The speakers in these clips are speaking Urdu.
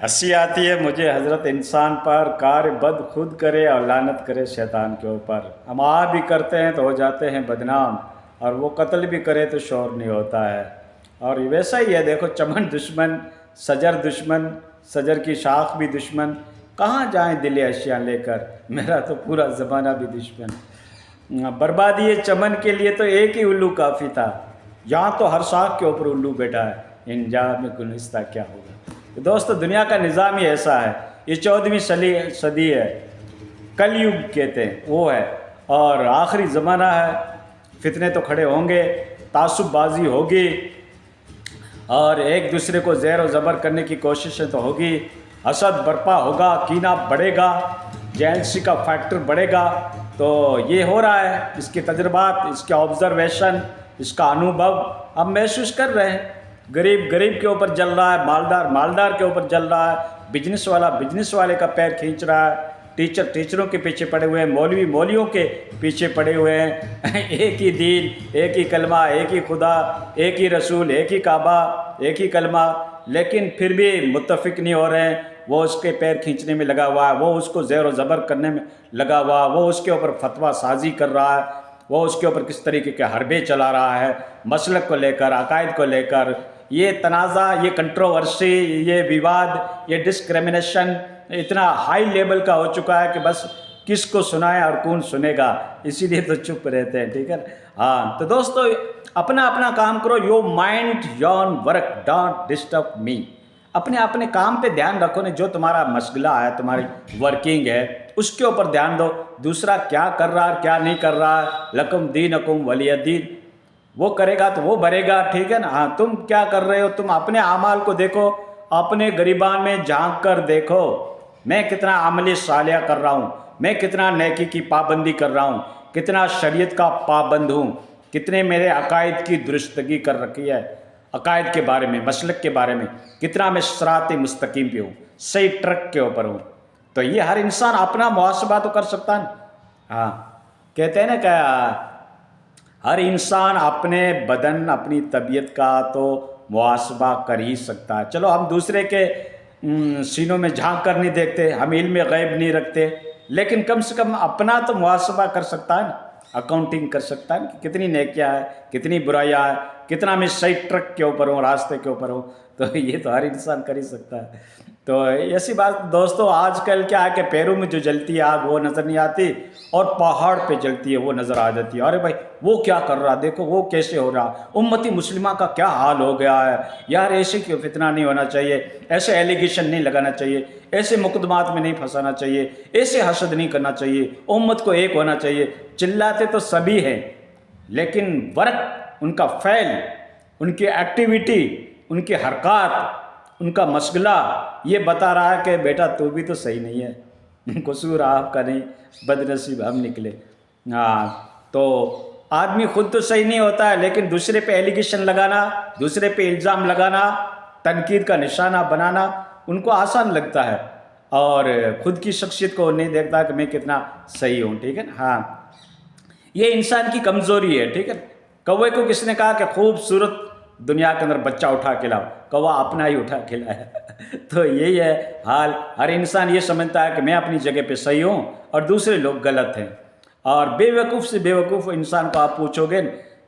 ہنسی آتی ہے مجھے حضرت انسان پر، کار بد خود کرے اور لعنت کرے شیطان کے اوپر۔ ہم بھی کرتے ہیں تو ہو جاتے ہیں بدنام، اور وہ قتل بھی کرے تو شور نہیں ہوتا ہے۔ اور ویسا ہی ہے، دیکھو چمن دشمن، شجر دشمن، شجر کی شاخ بھی دشمن، کہاں جائیں دل اشیاء لے کر، میرا تو پورا زمانہ بھی دشمن۔ بربادی چمن کے لیے تو ایک ہی الو کافی تھا، یہاں تو ہر شاخ کے اوپر الو بیٹھا ہے، انجا میں گلستہ کیا ہوگا۔ تو دوستو دنیا کا نظام ہی ایسا ہے، یہ 14ویں صدی ہے، کل یگ کہتے ہیں وہ ہے، اور آخری زمانہ ہے۔ فتنے تو کھڑے ہوں گے، تعصب بازی ہوگی، اور ایک دوسرے کو زیر و زبر کرنے کی کوششیں تو ہوگی، حسد برپا ہوگا، کینہ بڑھے گا، جیلسی کا فیکٹر بڑھے گا۔ تو یہ ہو رہا ہے، اس کے تجربات، اس کے آبزرویشن، اس کا انوبھو ہم محسوس کر رہے ہیں۔ غریب غریب کے اوپر جل رہا ہے، مالدار مالدار کے اوپر جل رہا ہے، بزنس والا بزنس والے کا پیر کھینچ رہا ہے، ٹیچر ٹیچروں کے پیچھے پڑے ہوئے ہیں، مولوی مولویوں کے پیچھے پڑے ہوئے ہیں۔ ایک ہی دین، ایک ہی کلمہ، ایک ہی خدا، ایک ہی رسول، ایک ہی کعبہ، ایک ہی کلمہ، لیکن پھر بھی متفق نہیں ہو رہے ہیں۔ وہ اس کے پیر کھینچنے میں لگا ہوا ہے، وہ اس کو زیر و زبر کرنے میں لگا ہوا ہے، وہ اس کے اوپر فتویٰ سازی کر رہا ہے، وہ اس کے اوپر کس طریقے کے حربے چلا رہا ہے، مسلک کو لے کر، عقائد کو لے کر۔ یہ تنازع، یہ کنٹروورسی، یہ ویواد، یہ ڈسکریمنیشن اتنا ہائی لیول کا ہو چکا ہے کہ بس کس کو سنائے اور کون سنے گا، اسی لیے تو چپ رہتے ہیں، ٹھیک ہے۔ ہاں تو دوستو اپنا اپنا کام کرو، your mind your work, don't disturb me. اپنے اپنے کام پہ دھیان رکھو، جو تمہارا مشغلہ ہے، تمہاری ورکنگ ہے، اس کے اوپر دھیان دو۔ دوسرا کیا کر رہا ہے کیا نہیں کر رہا ہے، لکم دینکم ولی دین، وہ کرے گا تو وہ بھرے گا، ٹھیک ہے نا۔ ہاں تم کیا کر رہے ہو، تم اپنے اعمال کو دیکھو، اپنے گریبان میں جھانک کر دیکھو، میں کتنا عمل صالح کر رہا ہوں، میں کتنا نیکی کی پابندی کر رہا ہوں، کتنا شریعت کا پابند ہوں، کتنے میرے عقائد کی درستگی کر رکھی ہے، عقائد کے بارے میں، مسلک کے بارے میں، کتنا میں صراط مستقیم پہ ہوں، صحیح ٹرک کے اوپر ہوں۔ تو یہ ہر انسان اپنا محاسبہ تو کر سکتا ہے نا۔ ہاں کہتے ہیں نا کہ ہر انسان اپنے بدن، اپنی طبیعت کا تو محاسبہ کر ہی سکتا ہے۔ چلو ہم دوسرے کے سینوں میں جھانک کر نہیں دیکھتے، ہم علم غیب نہیں رکھتے، لیکن کم سے کم اپنا تو محاسبہ کر سکتا ہے نا، اکاؤنٹنگ کر سکتا ہے نا کہ کتنی نیکیاں ہیں، کتنی برائیاں ہیں، کتنا میں صحیح ٹرک کے اوپر ہوں، راستے کے اوپر ہوں۔ تو یہ تو ہر انسان کر ہی سکتا ہے۔ تو ایسی بات دوستو، آج کل کیا ہے کہ پیروں میں جو جلتی ہے آگ وہ نظر نہیں آتی، اور پہاڑ پہ جلتی ہے وہ نظر آ جاتی ہے۔ ارے بھائی وہ کیا کر رہا، دیکھو وہ کیسے ہو رہا، امتی مسلمہ کا کیا حال ہو گیا ہے یار، ایسے کیوں فتنہ نہیں ہونا چاہیے، ایسے ایلیگیشن نہیں لگانا چاہیے، ایسے مقدمات میں نہیں پھنسانا چاہیے، ایسے حسد نہیں کرنا چاہیے، امت کو ایک ہونا چاہیے۔ چلاتے تو سبھی ہیں، لیکن ورک، ان کا فعل، ان کی ایکٹیویٹی، ان کی حرکات، ان کا مشغلہ یہ بتا رہا ہے کہ بیٹا تو بھی تو صحیح نہیں ہے، قصور آپ کا نہیں، بد نصیب ہم نکلے۔ ہاں تو آدمی خود تو صحیح نہیں ہوتا ہے، لیکن دوسرے پہ ایلیگیشن لگانا، دوسرے پہ الزام لگانا، تنقید کا نشانہ بنانا ان کو آسان لگتا ہے، اور خود کی شخصیت کو نہیں دیکھتا کہ میں کتنا صحیح ہوں، ٹھیک ہے نا۔ ہاں یہ انسان کی کمزوری ہے، ٹھیک ہے۔ کوے کو کس نے کہا کہ خوبصورت دنیا کے اندر بچہ اٹھا کے لاؤ، کوا اپنا ہی اٹھا کے لایا۔ تو یہی ہے حال، ہر انسان یہ سمجھتا ہے کہ میں اپنی جگہ پہ صحیح ہوں اور دوسرے لوگ غلط ہیں۔ اور بے وقوف سے بے وقوف انسان کو آپ پوچھو گے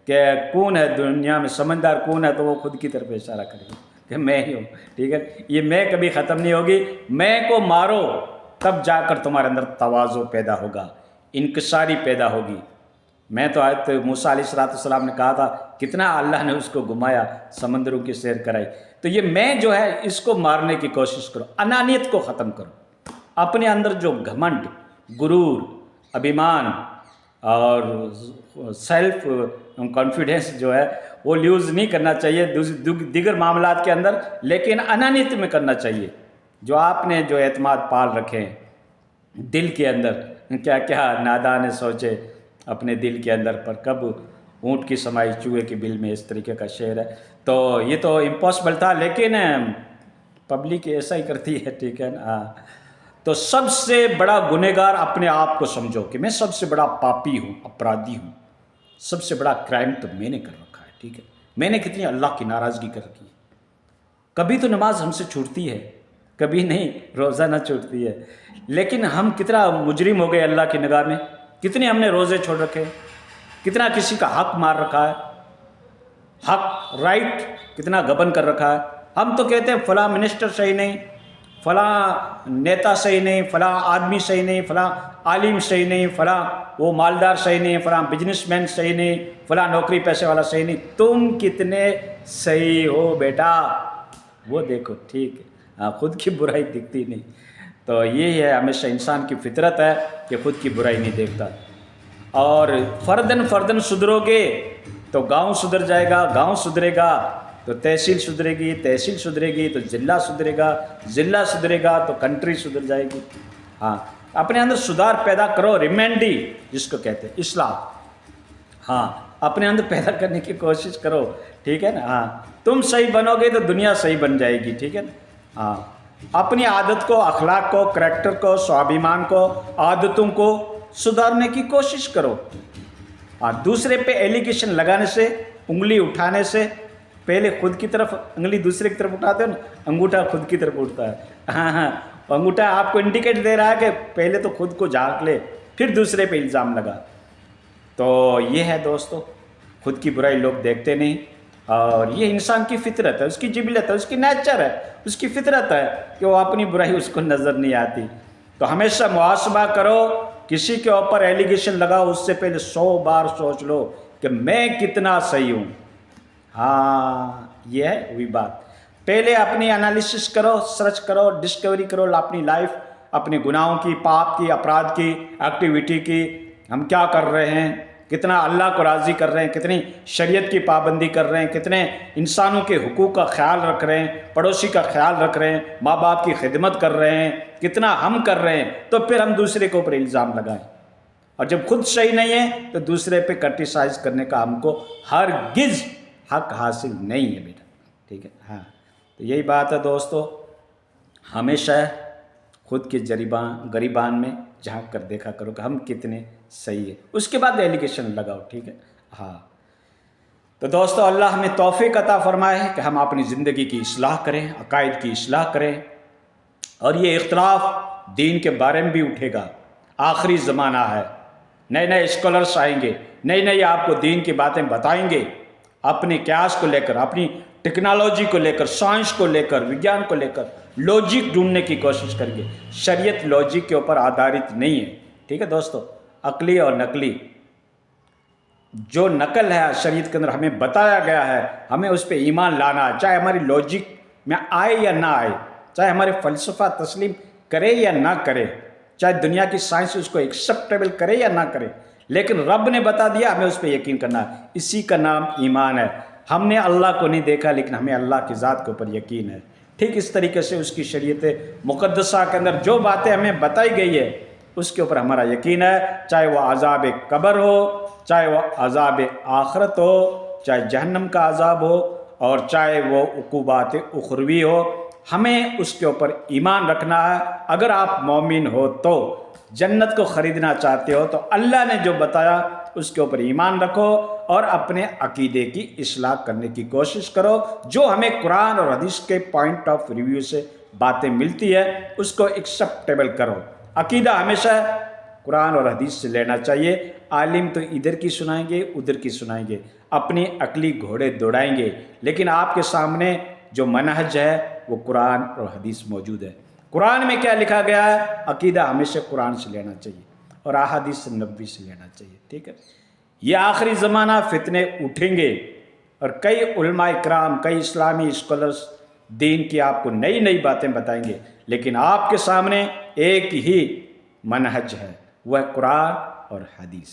کہ کون ہے دنیا میں سمجھدار کون ہے، تو وہ خود کی طرف اشارہ کرے گا کہ میں ہی ہوں، ٹھیک ہے۔ یہ میں کبھی ختم نہیں ہوگی، میں کو مارو تب جا کر تمہارے اندر تواضع پیدا ہوگا، انکساری پیدا ہوگی۔ میں تو حضرت موسیٰ علیہ السلام نے کہا تھا کتنا اللہ نے اس کو گھمایا، سمندروں کی سیر کرائی۔ تو یہ میں جو ہے اس کو مارنے کی کوشش کرو، انانیت کو ختم کرو، اپنے اندر جو گھمنڈ، غرور، ابھیمان اور سیلف کانفیڈنس جو ہے وہ لوز نہیں کرنا چاہیے دیگر معاملات کے اندر، لیکن انانیت میں کرنا چاہیے۔ جو آپ نے جو اعتماد پال رکھے ہیں دل کے اندر، کیا کیا نادان سوچے اپنے دل کے اندر، پر کب اونٹ کی سمائی چوہے کے بل میں، اس طریقے کا شعر ہے۔ تو یہ تو امپاسبل تھا، لیکن پبلک ایسا ہی کرتی ہے، ٹھیک ہے نا۔ تو سب سے بڑا گنہگار اپنے آپ کو سمجھو کہ میں سب سے بڑا پاپی ہوں، اپرادھی ہوں، سب سے بڑا کرائم تو میں نے کر رکھا ہے، ٹھیک ہے۔ میں نے کتنی اللہ کی ناراضگی کر رکھی ہے۔ کبھی تو نماز ہم سے چھوٹتی ہے، کبھی نہیں، روزہ نہ چھوٹتی ہے. لیکن ہم کتنا مجرم ہو گئے اللہ کی نگاہ میں، کتنے ہم نے روزے چھوڑ رکھے، کتنا کسی کا حق مار رکھا ہے، حق رائٹ کتنا گبن کر رکھا ہے. ہم تو کہتے ہیں فلاں منسٹر صحیح نہیں، فلاں نیتا صحیح نہیں، فلاں آدمی صحیح نہیں، فلاں عالم صحیح نہیں، فلاں وہ مالدار صحیح نہیں، فلاں بزنس مین صحیح نہیں، فلاں نوکری پیسے والا صحیح نہیں. تم کتنے صحیح ہو بیٹا، وہ دیکھو. ٹھیک ہے، ہاں، خود کی برائی دکھتی نہیں. تو یہی ہے، ہمیشہ انسان کی فطرت ہے کہ خود کی برائی نہیں دیکھتا. اور فردن فردن سدھرو گے تو گاؤں سدھر جائے گا، گاؤں سدھرے گا تو تحصیل سدھرے گی، تحصیل سدھرے گی تو ضلع سدھرے گا، ضلع سدھرے گا تو کنٹری سدھر جائے گی. ہاں، اپنے اندر سدھار پیدا کرو، ریمینڈی جس کو کہتے ہیں اصلاح. ہاں، اپنے اندر پیدا کرنے کی کوشش کرو. ٹھیک ہے نا. ہاں، تم صحیح بنو گے تو دنیا صحیح بن جائے گی. ٹھیک ہے نا. ہاں، اپنی عادت کو، اخلاق کو، کریکٹر کو، سوابھیمان کو، عادتوں کو سدھارنے کی کوشش کرو. دوسرے پہ ایلیگیشن لگانے سے، انگلی اٹھانے سے پہلے خود کی طرف انگلی دوسرے کی طرف اٹھاتے ہو نا، انگوٹھا خود کی طرف اٹھتا ہے. ہاں ہاں، انگوٹھا آپ کو انڈیکیٹ دے رہا ہے کہ پہلے تو خود کو جھانک لے، پھر دوسرے پہ الزام لگا. تو یہ ہے دوستو، خود کی برائی لوگ دیکھتے نہیں. اور یہ انسان کی فطرت ہے، اس کی جبلت ہے، اس کی نیچر ہے، اس کی فطرت ہے کہ وہ اپنی برائی اس کو نظر نہیں آتی. تو ہمیشہ محاسبہ کرو، کسی کے اوپر ایلیگیشن لگاؤ اس سے پہلے 100 بار سوچ لو کہ میں کتنا صحیح ہوں. ہاں، یہ ہے وہی بات. پہلے اپنی انالیسس کرو، سرچ کرو، ڈسکوری کرو اپنی لائف، اپنے گناہوں کی، پاپ کی، اپرادھ کی، ایکٹیویٹی کی. ہم کیا کر رہے ہیں، کتنا اللہ کو راضی کر رہے ہیں، کتنی شریعت کی پابندی کر رہے ہیں، کتنے انسانوں کے حقوق کا خیال رکھ رہے ہیں، پڑوسی کا خیال رکھ رہے ہیں، ماں باپ کی خدمت کر رہے ہیں، کتنا ہم کر رہے ہیں. تو پھر ہم دوسرے کے اوپر الزام لگائیں. اور جب خود صحیح نہیں ہے تو دوسرے پہ کرٹیسائز کرنے کا ہم کو ہرگز حق حاصل نہیں ہے بیٹا. ٹھیک ہے. ہاں، تو یہی بات ہے دوستو، ہمیشہ خود کے گریبان میں جھانک کر دیکھا کرو کہ ہم کتنے صحیح ہیں، اس کے بعد ایلیگیشن لگاؤ. ٹھیک ہے. ہاں، تو دوستو اللہ ہمیں توفیق عطا فرمائے کہ ہم اپنی زندگی کی اصلاح کریں، عقائد کی اصلاح کریں. اور یہ اختلاف دین کے بارے میں بھی اٹھے گا. آخری زمانہ ہے، نئے نئے اسکالرس آئیں گے، نئی نئی آپ کو دین کی باتیں بتائیں گے، اپنے قیاس کو لے کر، اپنی ٹیکنالوجی کو لے کر، سائنس کو لے کر، وگیان کو لے کر لاجک ڈھونڈنے کی کوشش کریں گے. شریعت لاجک کے اوپر آدھارت نہیں ہے. ٹھیک ہے دوستو، عقلی اور نقلی جو نقل ہے شریعت کے اندر ہمیں بتایا گیا ہے، ہمیں اس پہ ایمان لانا ہے، چاہے ہماری لاجک میں آئے یا نہ آئے، چاہے ہمارے فلسفہ تسلیم کرے یا نہ کرے، چاہے دنیا کی سائنس اس کو ایکسیپٹیبل کرے یا نہ کرے، لیکن رب نے بتا دیا، ہمیں اس پہ یقین کرنا ہے. اسی کا نام ایمان ہے. ہم نے اللہ کو نہیں دیکھا لیکن ہمیں اللہ کی ذات کے اوپر یقین ہے. ٹھیک اس طریقے سے اس کی شریعت مقدسہ کے اندر جو باتیں ہمیں بتائی گئی ہے اس کے اوپر ہمارا یقین ہے، چاہے وہ عذاب قبر ہو، چاہے وہ عذاب آخرت ہو، چاہے جہنم کا عذاب ہو، اور چاہے وہ عقوبات اخروی ہو، ہمیں اس کے اوپر ایمان رکھنا ہے. اگر آپ مومن ہو تو جنت کو خریدنا چاہتے ہو تو اللہ نے جو بتایا اس کے اوپر ایمان رکھو اور اپنے عقیدے کی اصلاح کرنے کی کوشش کرو. جو ہمیں قرآن اور حدیث کے پوائنٹ آف ریویو سے باتیں ملتی ہے اس کو ایکسیپٹیبل کرو. عقیدہ ہمیشہ قرآن اور حدیث سے لینا چاہیے. عالم تو ادھر کی سنائیں گے، ادھر کی سنائیں گے، اپنی عقلی گھوڑے دوڑائیں گے، لیکن آپ کے سامنے جو منہج ہے وہ قرآن اور حدیث موجود ہے. قرآن میں کیا لکھا گیا ہے، عقیدہ ہمیشہ قرآن سے لینا چاہیے اور احادیث نبوی سے لینا چاہیے. ٹھیک ہے. یہ آخری زمانہ فتنے اٹھیں گے اور کئی علماء کرام، کئی اسلامی اسکالرس دین کی آپ کو نئی نئی باتیں بتائیں گے، لیکن آپ کے سامنے ایک ہی منہج ہے، وہ ہے قرآن اور حدیث.